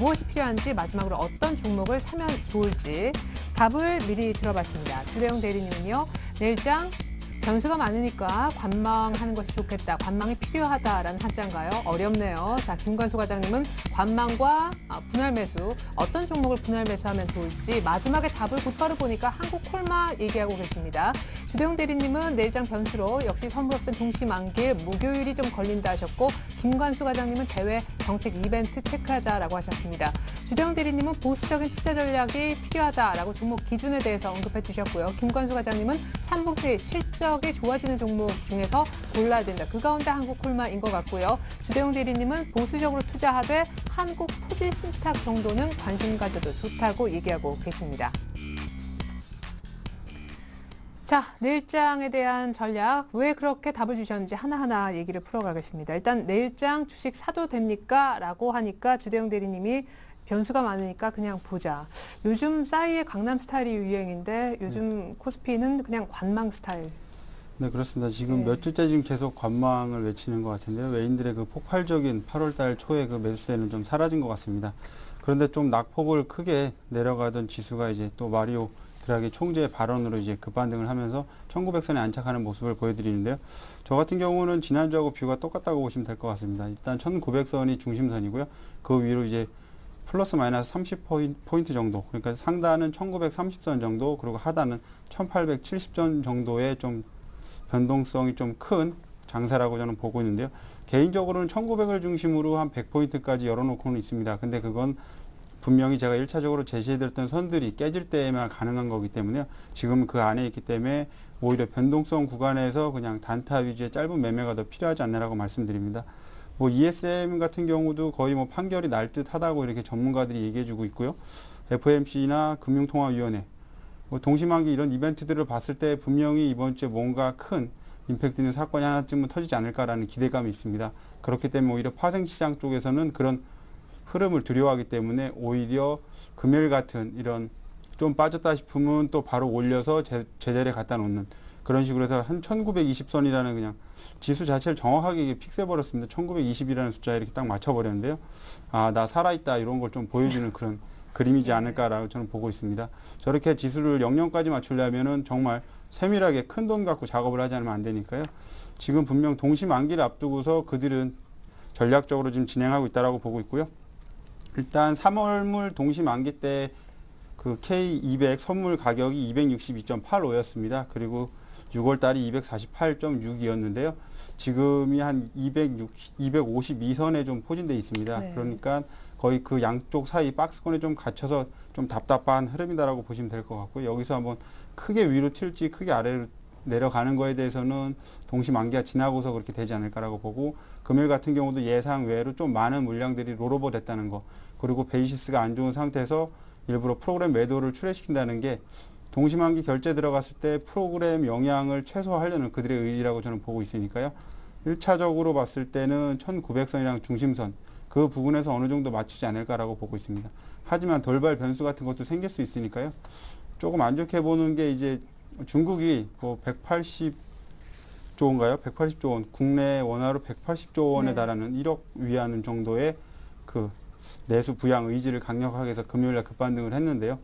무엇이 필요한지, 마지막으로 어떤 종목을 사면 좋을지 답을 미리 들어봤습니다. 주대영 대리님은요. 내일장 변수가 많으니까 관망하는 것이 좋겠다. 관망이 필요하다라는 한자인가요? 어렵네요. 자, 김관수 과장님은 관망과 분할 매수, 어떤 종목을 분할 매수하면 좋을지 마지막에 답을 곧바로 보니까 한국콜마 얘기하고 계십니다. 주대용 대리님은 내일장 변수로 역시 선물옵션 동시만길, 목요일이 좀 걸린다 하셨고 김관수 과장님은 대외 정책 이벤트 체크하자라고 하셨습니다. 주대용 대리님은 보수적인 투자 전략이 필요하다라고 종목 기준에 대해서 언급해 주셨고요. 김관수 과장님은 3분기 실적이 좋아지는 종목 중에서 골라야 된다. 그 가운데 한국콜마인 것 같고요. 주대용 대리님은 보수적으로 투자하되 한국 토지 신탁 정도는 관심 가져도 좋다고 얘기하고 계십니다. 자, 내일장에 대한 전략, 왜 그렇게 답을 주셨는지 하나하나 얘기를 풀어가겠습니다. 일단 내일장 주식 사도 됩니까? 라고 하니까 주대영 대리님이 변수가 많으니까 그냥 보자. 요즘 싸이의 강남 스타일이 유행인데 요즘 코스피는 그냥 관망 스타일. 네, 그렇습니다. 지금 네. 몇 주째 지금 계속 관망을 외치는 것 같은데요. 외인들의 그 폭발적인 8월달 초에 그 매수세는 좀 사라진 것 같습니다. 그런데 좀 낙폭을 크게 내려가던 지수가 이제 또 마리오 드라기 총재의 발언으로 이제 급반등을 하면서 1900선에 안착하는 모습을 보여드리는데요. 저 같은 경우는 지난주하고 뷰가 똑같다고 보시면 될 것 같습니다. 일단 1900선이 중심선이고요. 그 위로 이제 플러스 마이너스 30포인트 정도, 그러니까 상단은 1930선 정도, 그리고 하단은 1870선 정도의 좀 변동성이 좀 큰 장세라고 저는 보고 있는데요. 개인적으로는 1900을 중심으로 한 100포인트까지 열어놓고는 있습니다. 근데 그건 분명히 제가 1차적으로 제시해드렸던 선들이 깨질 때에만 가능한 거기 때문에요. 지금 그 안에 있기 때문에 오히려 변동성 구간에서 그냥 단타 위주의 짧은 매매가 더 필요하지 않나라고 말씀드립니다. 뭐 ESM 같은 경우도 거의 뭐 판결이 날 듯하다고 이렇게 전문가들이 얘기해주고 있고요. FOMC나 금융통화위원회, 뭐 동시만기 이런 이벤트들을 봤을 때 분명히 이번 주에 뭔가 큰 임팩트 있는 사건이 하나쯤은 터지지 않을까라는 기대감이 있습니다. 그렇기 때문에 오히려 파생시장 쪽에서는 그런 흐름을 두려워하기 때문에 오히려 금요일 같은 이런 좀 빠졌다 싶으면 또 바로 올려서 제자리에 갖다 놓는 그런 식으로 해서 한 1920선이라는 그냥 지수 자체를 정확하게 이게 픽스해버렸습니다. 1920이라는 숫자에 이렇게 딱 맞춰버렸는데요. 아, 나 살아있다 이런 걸 좀 보여주는 그런 그림이지 않을까라고 저는 보고 있습니다. 저렇게 지수를 00까지 맞추려면은 정말 세밀하게 큰 돈 갖고 작업을 하지 않으면 안 되니까요. 지금 분명 동시만기를 앞두고서 그들은 전략적으로 지금 진행하고 있다라고 보고 있고요. 일단 3월물 동시만기 때 그 K200 선물 가격이 262.85였습니다. 그리고 6월 달이 248.6이었는데요. 지금이 한 252선에 좀 포진되어 있습니다. 네. 그러니까 거의 그 양쪽 사이 박스권에 좀 갇혀서 좀 답답한 흐름이다라고 보시면 될 것 같고요. 여기서 한번 크게 위로 튈지 크게 아래로 내려가는 거에 대해서는 동시만기가 지나고서 그렇게 되지 않을까라고 보고, 금요일 같은 경우도 예상 외로 좀 많은 물량들이 롤오버 됐다는 거, 그리고 베이시스가 안 좋은 상태에서 일부러 프로그램 매도를 출회시킨다는 게 동시만기 결제 들어갔을 때 프로그램 영향을 최소화하려는 그들의 의지라고 저는 보고 있으니까요. 1차적으로 봤을 때는 1900선이랑 중심선 그 부분에서 어느 정도 맞추지 않을까라고 보고 있습니다. 하지만 돌발 변수 같은 것도 생길 수 있으니까요. 조금 안 좋게 보는 게 이제 중국이 뭐 180조 원가요? 180조 원, 국내 원화로 180조 원에 네. 달하는 1억 위안 정도의 그 내수 부양 의지를 강력하게 해서 금요일날 급반등을 했는데요.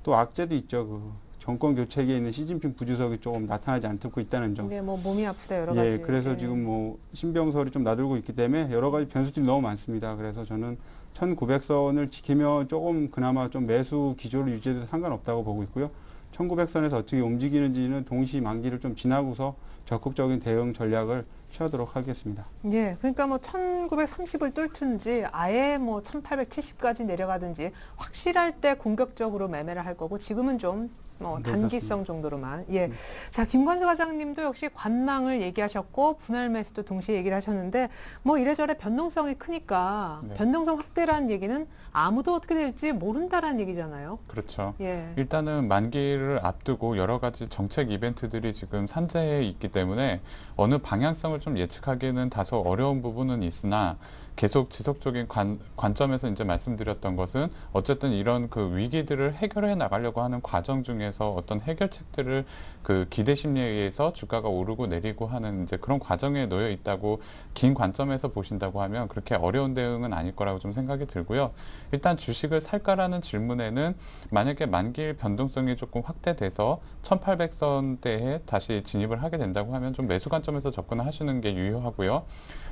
또 악재도 있죠. 그 정권 교체기에 있는 시진핑 부주석이 조금 나타나지 않고 있다는 점. 이게 뭐 몸이 아프다 여러 가지. 예, 그래서 지금 뭐 신병설이 좀 나들고 있기 때문에 여러 가지 변수들이 너무 많습니다. 그래서 저는 1900선을 지키면 조금 그나마 좀 매수 기조를 유지해도 상관없다고 보고 있고요. 1900선에서 어떻게 움직이는지는 동시 만기를 좀 지나고서 적극적인 대응 전략을 취하도록 하겠습니다. 예, 그러니까 뭐 1930을 뚫든지 아예 뭐 1870까지 내려가든지 확실할 때 공격적으로 매매를 할 거고, 지금은 좀 뭐 네, 단기성 정도로만. 예. 자, 김관수 과장님도 역시 관망을 얘기하셨고 분할 매수도 동시에 얘기를 하셨는데 뭐 이래저래 변동성이 크니까 네. 변동성 확대라는 얘기는 아무도 어떻게 될지 모른다라는 얘기잖아요. 그렇죠. 예. 일단은 만기를 앞두고 여러 가지 정책 이벤트들이 지금 산재해 있기 때문에 어느 방향성을 좀 예측하기는 다소 어려운 부분은 있으나 계속 지속적인 관점에서 이제 말씀드렸던 것은 어쨌든 이런 그 위기들을 해결해 나가려고 하는 과정 중에서 어떤 해결책들을 그 기대 심리에 의해서 주가가 오르고 내리고 하는 이제 그런 과정에 놓여 있다고 긴 관점에서 보신다고 하면 그렇게 어려운 대응은 아닐 거라고 좀 생각이 들고요. 일단 주식을 살까라는 질문에는 만약에 만기일 변동성이 조금 확대돼서 1800선대에 다시 진입을 하게 된다고 하면 좀 매수 관점에서 접근하시는 게 유효하고요.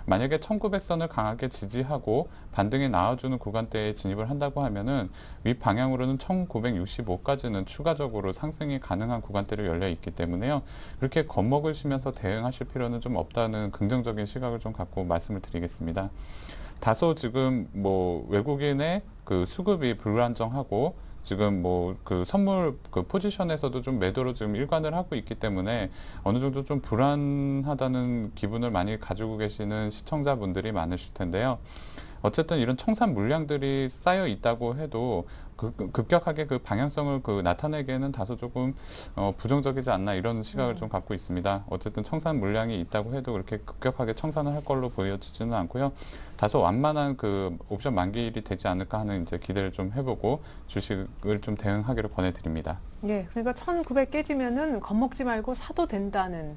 만약에 1900선을 강하게 지지하고 반등이 나와주는 구간대에 진입을 한다고 하면은 윗방향으로는 1965까지는 추가적으로 상승이 가능한 구간대로 열려 있기 때문에요. 그렇게 겁먹으시면서 대응하실 필요는 좀 없다는 긍정적인 시각을 좀 갖고 말씀을 드리겠습니다. 다소 지금 뭐 외국인의 그 수급이 불안정하고 지금 뭐 그 선물 그 포지션에서도 좀 매도로 지금 일관을 하고 있기 때문에 어느 정도 좀 불안하다는 기분을 많이 가지고 계시는 시청자분들이 많으실 텐데요. 어쨌든 이런 청산 물량들이 쌓여 있다고 해도 급격하게 그 방향성을 나타내기에는 다소 조금 부정적이지 않나 이런 시각을 좀 갖고 있습니다. 어쨌든 청산 물량이 있다고 해도 그렇게 급격하게 청산을 할 걸로 보여지지는 않고요. 다소 완만한 그 옵션 만기일이 되지 않을까 하는 이제 기대를 좀 해보고 주식을 좀 대응하기를 권해드립니다. 예. 그러니까 1900 깨지면은 겁먹지 말고 사도 된다는.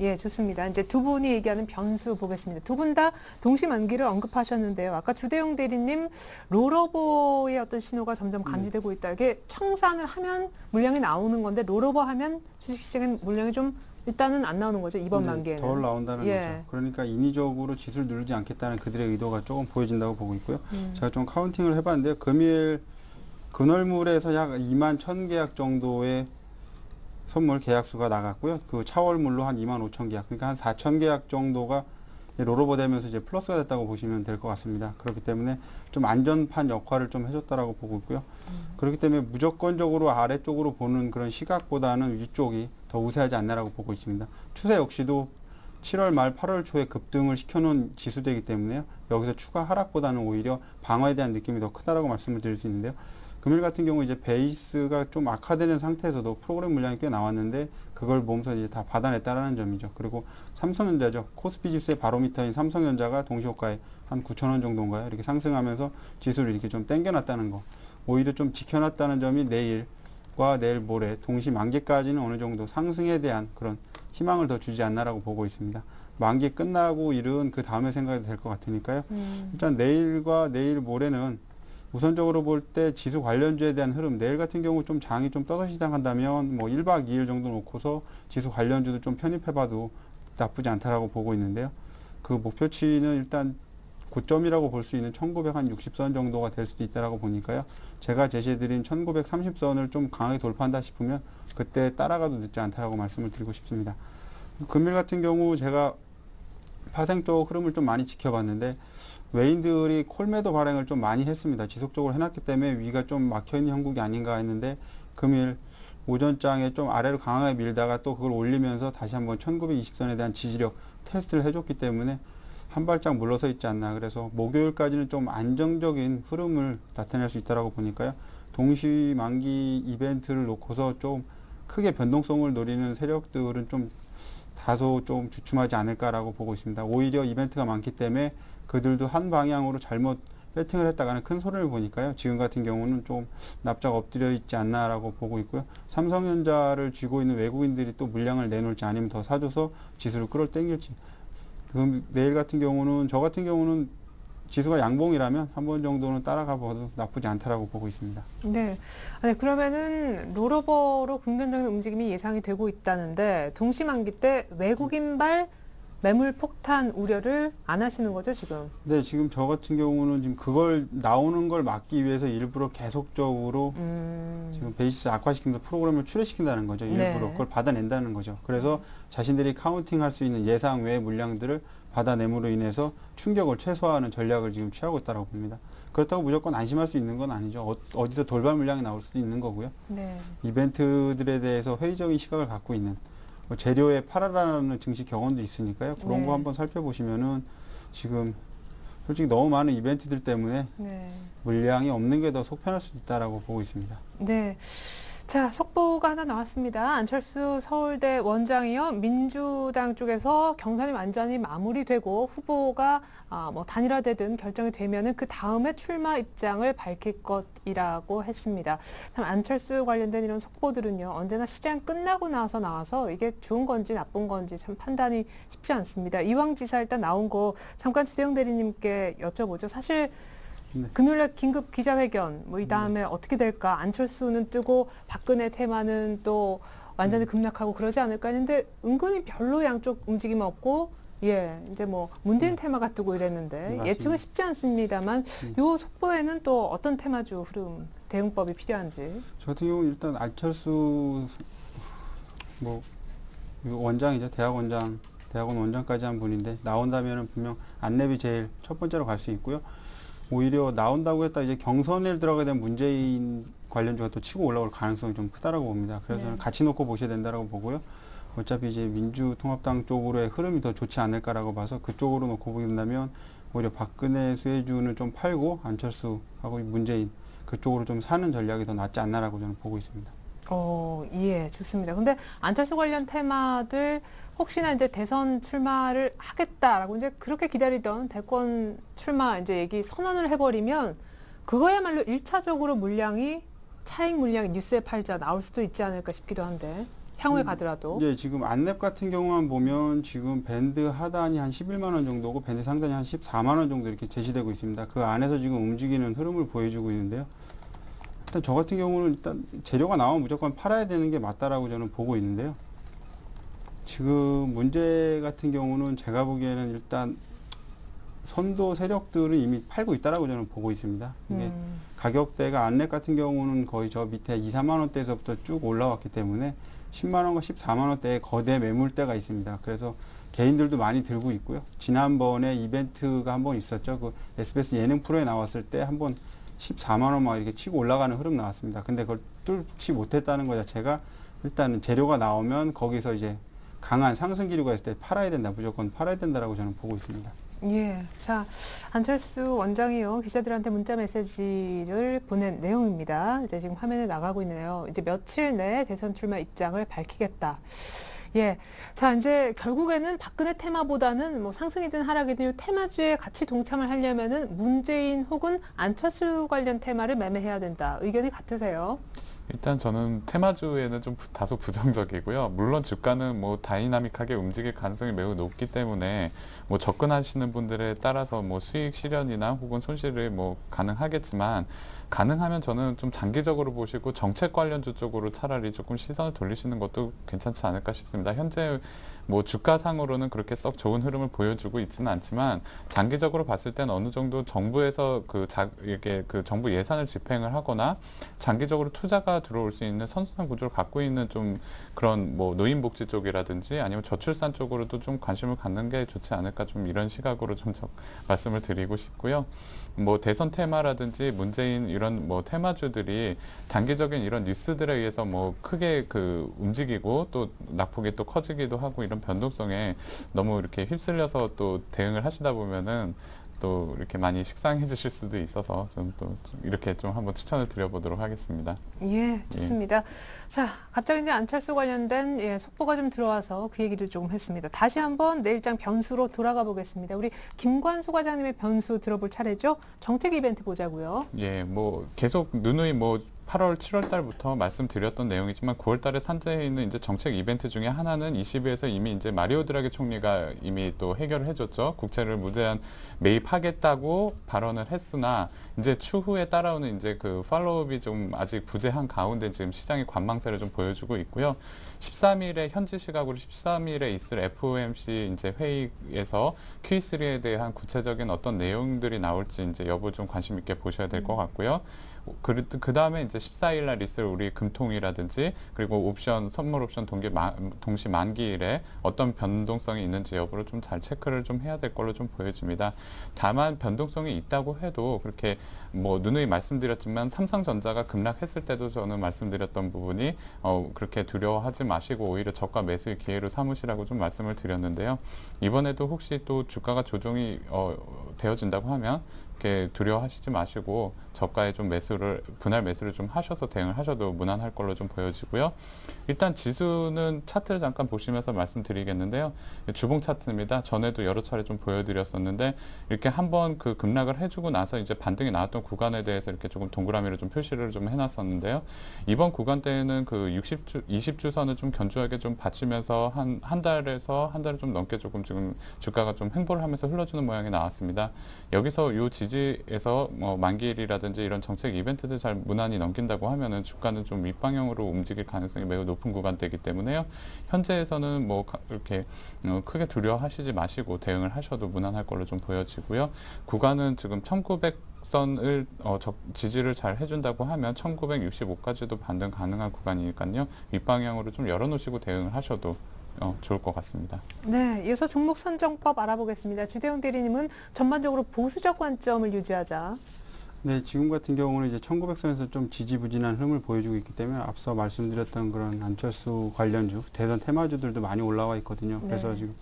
예, 좋습니다. 이제 두 분이 얘기하는 변수 보겠습니다. 두 분 다 동시만기를 언급하셨는데요. 아까 주대용 대리님 롤오버의 어떤 신호가 점점 감지되고 있다. 이게 청산을 하면 물량이 나오는 건데 롤오버 하면 주식시장엔 물량이 좀 일단은 안 나오는 거죠. 이번 만기에는. 덜 나온다는 예. 거죠. 그러니까 인위적으로 지수를 누르지 않겠다는 그들의 의도가 조금 보여진다고 보고 있고요. 제가 좀 카운팅을 해봤는데요. 금일 근월물에서 약 2만 1000계약 정도의 선물 계약수가 나갔고요. 그 차월물로 한 2만 5천 계약, 그러니까 한 4천 계약 정도가 롤오버 되면서 이제 플러스가 됐다고 보시면 될 것 같습니다. 그렇기 때문에 좀 안전판 역할을 좀 해줬다라고 보고 있고요. 그렇기 때문에 무조건적으로 아래쪽으로 보는 그런 시각보다는 위쪽이 더 우세하지 않나라고 보고 있습니다. 추세 역시도 7월 말 8월 초에 급등을 시켜놓은 지수되기 때문에요. 여기서 추가 하락보다는 오히려 방어에 대한 느낌이 더 크다라고 말씀을 드릴 수 있는데요. 금일 같은 경우 이제 베이스가 좀 악화되는 상태에서도 프로그램 물량이 꽤 나왔는데 그걸 보면서 이제 다 받아냈다라는 점이죠. 그리고 삼성전자죠. 코스피 지수의 바로미터인 삼성전자가 동시호가에 한 9,000원 정도인가요? 이렇게 상승하면서 지수를 이렇게 좀 당겨놨다는 거. 오히려 좀 지켜놨다는 점이 내일과 내일 모레 동시 만기까지는 어느 정도 상승에 대한 그런 희망을 더 주지 않나라고 보고 있습니다. 만기 끝나고 일은 그 다음에 생각이 될 것 같으니까요. 일단 내일과 내일 모레는 우선적으로 볼 때 지수 관련주에 대한 흐름, 내일 같은 경우 좀 장이 좀 떠서시작한다면 뭐 1박 2일 정도 놓고서 지수 관련주도 좀 편입해봐도 나쁘지 않다라고 보고 있는데요. 그 목표치는 일단 고점이라고 볼 수 있는 1960선 정도가 될 수도 있다라고 보니까요. 제가 제시해드린 1930선을 좀 강하게 돌파한다 싶으면 그때 따라가도 늦지 않다라고 말씀을 드리고 싶습니다. 금일 같은 경우 제가 파생 쪽 흐름을 좀 많이 지켜봤는데 외인들이 콜매도 발행을 좀 많이 했습니다. 지속적으로 해놨기 때문에 위가 좀 막혀있는 형국이 아닌가 했는데 금일 오전장에 좀 아래로 강하게 밀다가 또 그걸 올리면서 다시 한번 1920선에 대한 지지력 테스트를 해줬기 때문에 한 발짝 물러서 있지 않나. 그래서 목요일까지는 좀 안정적인 흐름을 나타낼 수 있다고 보니까요. 동시 만기 이벤트를 놓고서 좀 크게 변동성을 노리는 세력들은 좀 다소 좀 주춤하지 않을까라고 보고 있습니다. 오히려 이벤트가 많기 때문에 그들도 한 방향으로 잘못 배팅을 했다가는 큰 손해를 보니까요. 지금 같은 경우는 좀 납작 엎드려 있지 않나라고 보고 있고요. 삼성전자를 쥐고 있는 외국인들이 또 물량을 내놓을지 아니면 더 사줘서 지수를 끌어당길지. 그럼 내일 같은 경우는 저 같은 경우는 지수가 양봉이라면 한 번 정도는 따라가 봐도 나쁘지 않다라고 보고 있습니다. 네. 아니, 그러면은 롤오버로 긍정적인 움직임이 예상이 되고 있다는데 동시만기 때 외국인발 매물 폭탄 우려를 안 하시는 거죠, 지금? 네, 지금 저 같은 경우는 지금 그걸 나오는 걸 막기 위해서 일부러 계속적으로 지금 베이시스 악화시키면서 프로그램을 출회시킨다는 거죠. 일부러 네. 그걸 받아낸다는 거죠. 그래서 자신들이 카운팅할 수 있는 예상 외의 물량들을 받아냄으로 인해서 충격을 최소화하는 전략을 지금 취하고 있다고 봅니다. 그렇다고 무조건 안심할 수 있는 건 아니죠. 어디서 돌발 물량이 나올 수도 있는 거고요. 네. 이벤트들에 대해서 회의적인 시각을 갖고 있는 뭐 재료에 팔아라는 증시 격언도 있으니까요. 그런 네. 거 한번 살펴보시면은 지금 솔직히 너무 많은 이벤트들 때문에 네. 물량이 없는 게 더 속편할 수도 있다라고 보고 있습니다. 네. 자, 속보가 하나 나왔습니다. 안철수 서울대 원장이요. 민주당 쪽에서 경선이 완전히 마무리되고 후보가 뭐 단일화되든 결정이 되면은 그 다음에 출마 입장을 밝힐 것이라고 했습니다. 참 안철수 관련된 이런 속보들은요. 언제나 시장 끝나고 나와서 이게 좋은 건지 나쁜 건지 참 판단이 쉽지 않습니다. 이왕 지사 일단 나온 거 잠깐 주대영 대리님께 여쭤보죠. 사실 네. 금요일날 긴급 기자회견, 뭐 이 다음에 어떻게 될까? 안철수는 뜨고 박근혜 테마는 또 완전히 급락하고 그러지 않을까 했는데 은근히 별로 양쪽 움직임 없고, 예, 이제 뭐 문재인 테마가 뜨고 이랬는데 맞습니다. 예측은 쉽지 않습니다만 요 속보에는 또 어떤 테마주 흐름, 대응법이 필요한지. 저 같은 경우는 일단 안철수 뭐 원장이죠. 대학원 원장까지 한 분인데 나온다면은 분명 안랩이 제일 첫 번째로 갈 수 있고요. 오히려 나온다고 했다 이제 경선에 들어가게 된 문재인 관련주가 또 치고 올라올 가능성이 좀 크다라고 봅니다. 그래서 저는 같이 놓고 보셔야 된다라고 보고요. 어차피 이제 민주통합당 쪽으로의 흐름이 더 좋지 않을까라고 봐서 그쪽으로 놓고 보게 된다면 오히려 박근혜 수혜주는 좀 팔고 안철수하고 문재인 그쪽으로 좀 사는 전략이 더 낫지 않나라고 저는 보고 있습니다. 예, 좋습니다. 근데 안철수 관련 테마들 혹시나 이제 대선 출마를 하겠다라고 이제 그렇게 기다리던 대권 출마 이제 얘기 선언을 해버리면 그거야말로 1차적으로 차익 물량이 뉴스에 팔자 나올 수도 있지 않을까 싶기도 한데 향후에 가더라도. 예, 지금 안랩 같은 경우만 보면 지금 밴드 하단이 한 11만 원 정도고 밴드 상단이 한 14만 원 정도 이렇게 제시되고 있습니다. 그 안에서 지금 움직이는 흐름을 보여주고 있는데요. 일단 저 같은 경우는 일단 재료가 나오면 무조건 팔아야 되는 게 맞다라고 저는 보고 있는데요. 지금 문제 같은 경우는 제가 보기에는 일단 선도 세력들은 이미 팔고 있다라고 저는 보고 있습니다. 이게 가격대가 안랩 같은 경우는 거의 저 밑에 2, 3만 원대에서부터 쭉 올라왔기 때문에 10만 원과 14만 원대의 거대 매물대가 있습니다. 그래서 개인들도 많이 들고 있고요. 지난번에 이벤트가 한번 있었죠. 그 SBS 예능 프로에 나왔을 때 한번 14만 원 막 이렇게 치고 올라가는 흐름 나왔습니다. 근데 그걸 뚫지 못했다는 것 자체가 일단은 재료가 나오면 거기서 이제 강한 상승 기류가 있을 때 팔아야 된다. 무조건 팔아야 된다라고 저는 보고 있습니다. 예. 자, 안철수 원장이요. 기자들한테 문자 메시지를 보낸 내용입니다. 이제 지금 화면에 나가고 있네요. 이제 며칠 내에 대선 출마 입장을 밝히겠다. 예. 자, 이제 결국에는 박근혜 테마보다는 뭐 상승이든 하락이든 이 테마주에 같이 동참을 하려면은 문재인 혹은 안철수 관련 테마를 매매해야 된다. 의견이 같으세요? 일단 저는 테마주에는 좀 다소 부정적이고요. 물론 주가는 뭐 다이나믹하게 움직일 가능성이 매우 높기 때문에 뭐 접근하시는 분들에 따라서 뭐 수익 실현이나 혹은 손실이 뭐 가능하겠지만 가능하면 저는 좀 장기적으로 보시고 정책 관련주 쪽으로 차라리 조금 시선을 돌리시는 것도 괜찮지 않을까 싶습니다. 현재 뭐 주가상으로는 그렇게 썩 좋은 흐름을 보여주고 있지는 않지만 장기적으로 봤을 때는 어느 정도 정부에서 이렇게 그 정부 예산을 집행을 하거나 장기적으로 투자가 들어올 수 있는 선순환 구조를 갖고 있는 좀 그런 뭐 노인복지 쪽이라든지 아니면 저출산 쪽으로도 좀 관심을 갖는 게 좋지 않을까 좀 이런 시각으로 좀 말씀을 드리고 싶고요. 뭐 대선 테마라든지 문재인 이런 뭐 테마주들이 단기적인 이런 뉴스들에 의해서 뭐 크게 그 움직이고 또 낙폭이 또 커지기도 하고 이런 변동성에 너무 이렇게 휩쓸려서 또 대응을 하시다 보면은 또 이렇게 많이 식상해 주실 수도 있어서 저는 또 이렇게 좀 한번 추천을 드려보도록 하겠습니다. 예, 좋습니다. 자, 갑자기 이제 안철수 관련된 속보가 좀 들어와서 그 얘기를 조금 했습니다. 다시 한번 내일장 변수로 돌아가 보겠습니다. 우리 김관수 과장님의 변수 들어볼 차례죠. 정책 이벤트 보자고요. 예, 뭐 계속 누누이 뭐 8월, 7월 달부터 말씀드렸던 내용이지만 9월 달에 산재해 있는 이제 정책 이벤트 중에 하나는 22에서 이미 이제 마리오 드라기 총리가 이미 또 해결을 해줬죠. 국채를 무제한 매입하겠다고 발언을 했으나 이제 추후에 따라오는 이제 그 팔로우업이 좀 아직 부재한 가운데 지금 시장의 관망세를 좀 보여주고 있고요. 13일에 현지 시각으로 13일에 있을 FOMC 이제 회의에서 Q3에 대한 구체적인 어떤 내용들이 나올지 이제 여부 좀 관심 있게 보셔야 될 것 같고요. 그 다음에 이제 14일 날 있을 우리 금통이라든지 그리고 선물 옵션 동시 만기일에 어떤 변동성이 있는지 여부를 좀 잘 체크를 좀 해야 될 걸로 좀 보여집니다. 다만 변동성이 있다고 해도 그렇게 뭐 누누이 말씀드렸지만 삼성전자가 급락했을 때도 저는 말씀드렸던 부분이 그렇게 두려워하지 마시고 오히려 저가 매수의 기회로 삼으시라고 좀 말씀을 드렸는데요. 이번에도 혹시 또 주가가 조정이 되어진다고 하면 이렇게 두려워하시지 마시고 저가에 좀 분할 매수를 좀 하셔서 대응을 하셔도 무난할 걸로 좀 보여지고요. 일단 지수는 차트를 잠깐 보시면서 말씀드리겠는데요. 주봉 차트입니다. 전에도 여러 차례 좀 보여드렸었는데 이렇게 한번 그 급락을 해주고 나서 이제 반등이 나왔던 구간에 대해서 이렇게 조금 동그라미로 좀 표시를 좀 해놨었는데요. 이번 구간대에는 그 20주선을 좀 견조하게 좀 받치면서 한 달에서 한 달을 좀 넘게 조금 지금 주가가 좀 횡보를 하면서 흘러주는 모양이 나왔습니다. 여기서 요 지지에서 만기일이라든지 이런 정책 이벤트들 잘 무난히 넘긴다고 하면은 주가는 좀 윗방향으로 움직일 가능성이 매우 높은 구간대이기 때문에요. 현재에서는 뭐 이렇게 크게 두려워하시지 마시고 대응을 하셔도 무난할 걸로 좀 보여지고요. 구간은 지금 1900선을 지지를 잘 해준다고 하면 1965까지도 반등 가능한 구간이니까요. 윗방향으로 좀 열어놓으시고 대응을 하셔도 좋을 것 같습니다. 네, 이어서 종목 선정법 알아보겠습니다. 주대웅 대리님은 전반적으로 보수적 관점을 유지하자. 네, 지금 같은 경우는 이제 1900선에서 좀 지지부진한 흐름을 보여주고 있기 때문에 앞서 말씀드렸던 그런 안철수 관련주, 대선 테마주들도 많이 올라와 있거든요. 그래서 지금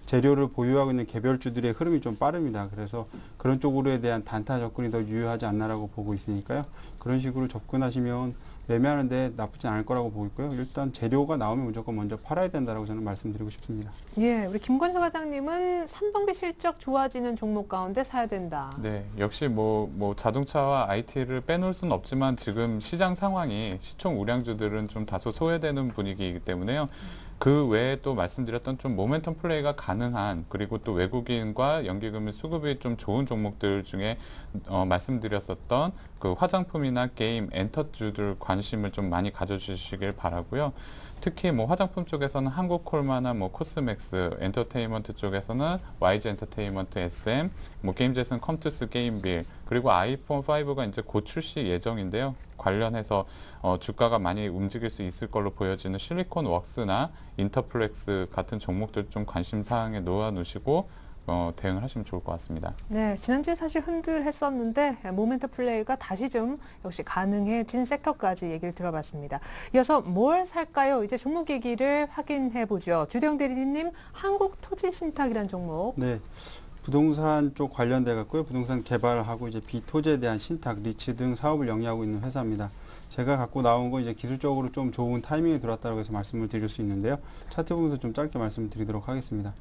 재료를 보유하고 있는 개별주들의 흐름이 좀 빠릅니다. 그래서 그런 쪽으로에 대한 단타 접근이 더 유효하지 않나라고 보고 있으니까요. 그런 식으로 접근하시면 매매하는데 나쁘지 않을 거라고 보고 있고요. 일단 재료가 나오면 무조건 먼저 팔아야 된다라고 저는 말씀드리고 싶습니다. 예, 우리 김건수 과장님은 3분기 실적 좋아지는 종목 가운데 사야 된다. 네, 역시 뭐 자동차와 IT를 빼놓을 수는 없지만 지금 시장 상황이 시총 우량주들은 좀 다소 소외되는 분위기이기 때문에요. 그 외에 또 말씀드렸던 좀 모멘텀 플레이가 가능한 그리고 또 외국인과 연기금리 수급이 좀 좋은 종목들 중에 말씀드렸었던 그 화장품이나 게임, 엔터주들 관심을 좀 많이 가져주시길 바라고요. 특히 뭐 화장품 쪽에서는 한국콜마나 뭐 코스맥스, 엔터테인먼트 쪽에서는 YG 엔터테인먼트, SM, 뭐 게임즈에서는 컴투스 게임빌, 그리고 아이폰 5가 이제 곧 출시 예정인데요. 관련해서 주가가 많이 움직일 수 있을 걸로 보여지는 실리콘웍스나 인터플렉스 같은 종목들 좀 관심 사항에 놓아 놓으시고 대응을 하시면 좋을 것 같습니다. 네, 지난주에 사실 흔들했었는데 모멘텀 플레이가 다시 좀 역시 가능해진 섹터까지 얘기를 들어봤습니다. 이어서 뭘 살까요? 이제 종목 얘기를 확인해 보죠. 주대웅 대리님, 한국토지신탁이라는 종목. 네. 부동산 쪽 관련돼 갖고요. 부동산 개발하고 이제 비토지에 대한 신탁, 리츠 등 사업을 영위하고 있는 회사입니다. 제가 갖고 나온 거 이제 기술적으로 좀 좋은 타이밍에 들어왔다고 해서 말씀을 드릴 수 있는데요. 차트 보면서 좀 짧게 말씀드리도록 하겠습니다.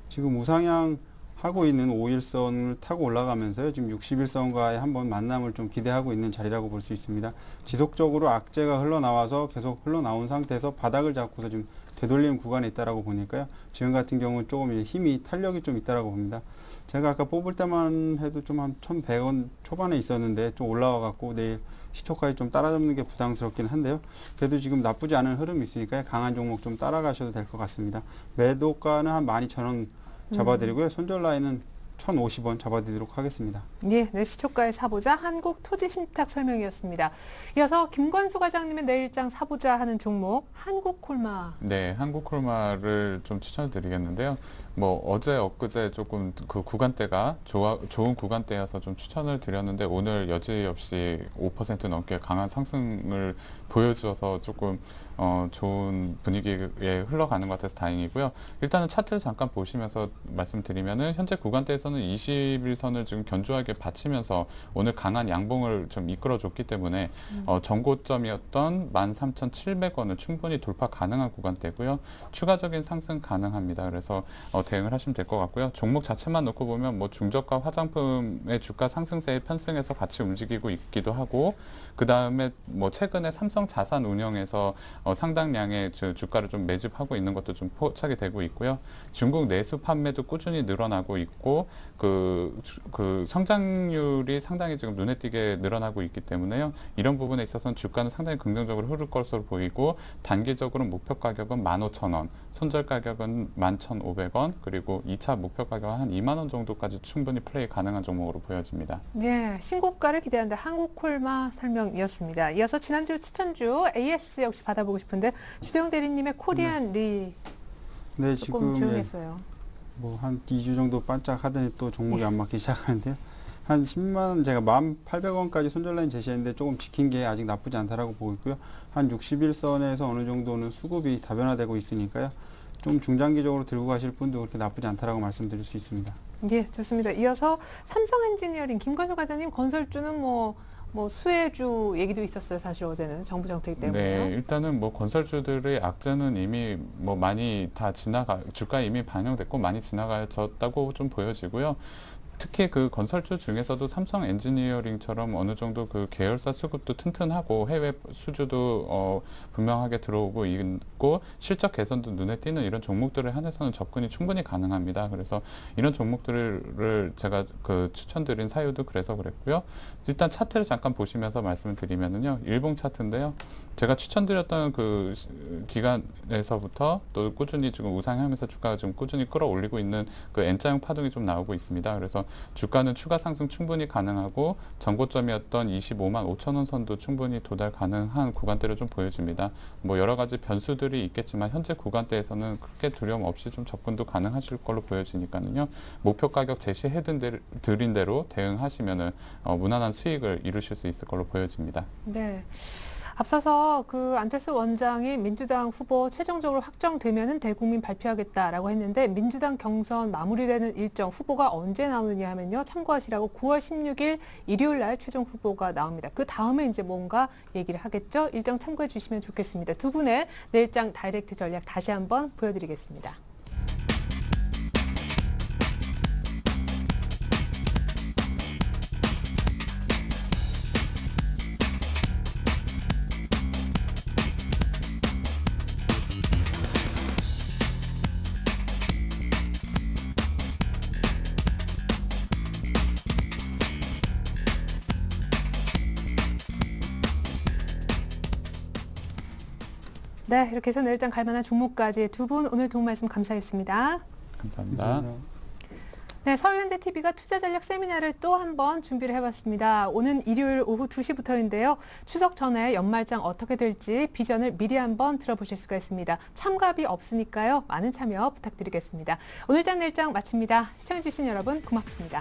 지금 우상향 하고 있는 5일선을 타고 올라가면서요. 지금 60일선과의 한번 만남을 좀 기대하고 있는 자리라고 볼 수 있습니다. 지속적으로 악재가 흘러나와서 계속 흘러나온 상태에서 바닥을 잡고서 지금 되돌리는 구간에 있다라고 보니까요. 지금 같은 경우는 조금 힘이 탄력이 좀 있다라고 봅니다. 제가 아까 뽑을 때만 해도 좀 한 1,100원 초반에 있었는데 좀 올라와 갖고 내일 시초까지 좀 따라잡는 게 부담스럽긴 한데요. 그래도 지금 나쁘지 않은 흐름이 있으니까 강한 종목 좀 따라가셔도 될 것 같습니다. 매도가는 한 12,000원 잡아드리고요. 손절 라인은 1,050원 잡아드리도록 하겠습니다. 예, 네, 시초가에 사보자 한국토지신탁 설명이었습니다. 이어서 김건수 과장님의 내일장 사보자 하는 종목 한국콜마. 네, 한국콜마를 좀 추천을 드리겠는데요. 뭐 어제 엊그제 조금 그 구간대가 좋은 구간대여서 좀 추천을 드렸는데 오늘 여지없이 5% 넘게 강한 상승을 보여줘서 조금 좋은 분위기에 흘러가는 것 같아서 다행이고요. 일단은 차트를 잠깐 보시면서 말씀드리면은 현재 구간대에서는 21선을 지금 견조하게 받치면서 오늘 강한 양봉을 좀 이끌어줬기 때문에 전고점이었던 13,700원을 충분히 돌파 가능한 구간대고요. 추가적인 상승 가능합니다. 그래서 대응을 하시면 될 것 같고요. 종목 자체만 놓고 보면 뭐 중저가 화장품의 주가 상승세에 편승해서 같이 움직이고 있기도 하고 그 다음에 뭐 최근에 삼성 자산운용에서 상당량의 주가를 좀 매집하고 있는 것도 좀 포착이 되고 있고요. 중국 내수 판매도 꾸준히 늘어나고 있고 그 성장률이 상당히 지금 눈에 띄게 늘어나고 있기 때문에요. 이런 부분에 있어서는 주가는 상당히 긍정적으로 흐를 것으로 보이고 단기적으로 목표 가격은 15,000원, 손절 가격은 11,500원, 그리고 2차 목표 가격은 한 2만 원 정도까지 충분히 플레이 가능한 종목으로 보여집니다. 네, 신고가를 기대하는데 한국콜마 설명이었습니다. 이어서 지난주 추천주 AS 역시 받아보고 싶은데 주대영 대리님의 코리안 리 네, 조금 지금 조용했어요. 뭐 한 2주 정도 반짝하더니 또 종목이 안 맞기 시작하는데요. 한 10만 원, 제가 1,800원까지 손절 라인 제시했는데 조금 지킨 게 아직 나쁘지 않다라고 보고 있고요. 한 61선에서 어느 정도는 수급이 다변화되고 있으니까요. 좀 중장기적으로 들고 가실 분도 그렇게 나쁘지 않다라고 말씀드릴 수 있습니다. 예, 좋습니다. 이어서 삼성 엔지니어링 김건수 과장님 건설주는 뭐 수혜주 얘기도 있었어요. 사실 어제는 정부 정책 때문에. 네, 일단은 뭐 건설주들의 악재는 이미 뭐 많이 다 주가에 이미 반영됐고 많이 지나가졌다고 좀 보여지고요. 특히 그 건설주 중에서도 삼성 엔지니어링처럼 어느 정도 그 계열사 수급도 튼튼하고 해외 수주도 분명하게 들어오고 있고 실적 개선도 눈에 띄는 이런 종목들에 한해서는 접근이 충분히 가능합니다. 그래서 이런 종목들을 제가 그 추천드린 사유도 그래서 그랬고요. 일단 차트를 잠깐 보시면서 말씀을 드리면은요. 일봉 차트인데요. 제가 추천드렸던 그 기간에서부터 또 꾸준히 지금 우상향하면서 주가가 지금 꾸준히 끌어올리고 있는 그 N자형 파동이 좀 나오고 있습니다. 그래서 주가는 추가 상승 충분히 가능하고 전고점이었던 25만 5천 원 선도 충분히 도달 가능한 구간대를 좀 보여줍니다. 뭐 여러 가지 변수들이 있겠지만 현재 구간대에서는 크게 두려움 없이 좀 접근도 가능하실 걸로 보여지니까는요. 목표 가격 제시해드린 대로 대응하시면은 무난한 수익을 이루실 수 있을 걸로 보여집니다. 네. 앞서서 그 안철수 원장이 민주당 후보 최종적으로 확정되면은 대국민 발표하겠다라고 했는데 민주당 경선 마무리되는 일정 후보가 언제 나오느냐 하면요. 참고하시라고 9월 16일 일요일 날 최종 후보가 나옵니다. 그 다음에 이제 뭔가 얘기를 하겠죠. 일정 참고해 주시면 좋겠습니다. 두 분의 내일장 다이렉트 전략 다시 한번 보여드리겠습니다. 네, 이렇게 해서 내일장 갈만한 종목까지 두 분 오늘 도움 말씀 감사했습니다. 감사합니다. 네, 서울현대TV가 투자전략 세미나를 또 한 번 준비를 해봤습니다. 오는 일요일 오후 2시부터인데요. 추석 전에 연말장 어떻게 될지 비전을 미리 한번 들어보실 수가 있습니다. 참가비 없으니까요. 많은 참여 부탁드리겠습니다. 오늘장 내일장 마칩니다. 시청해주신 여러분 고맙습니다.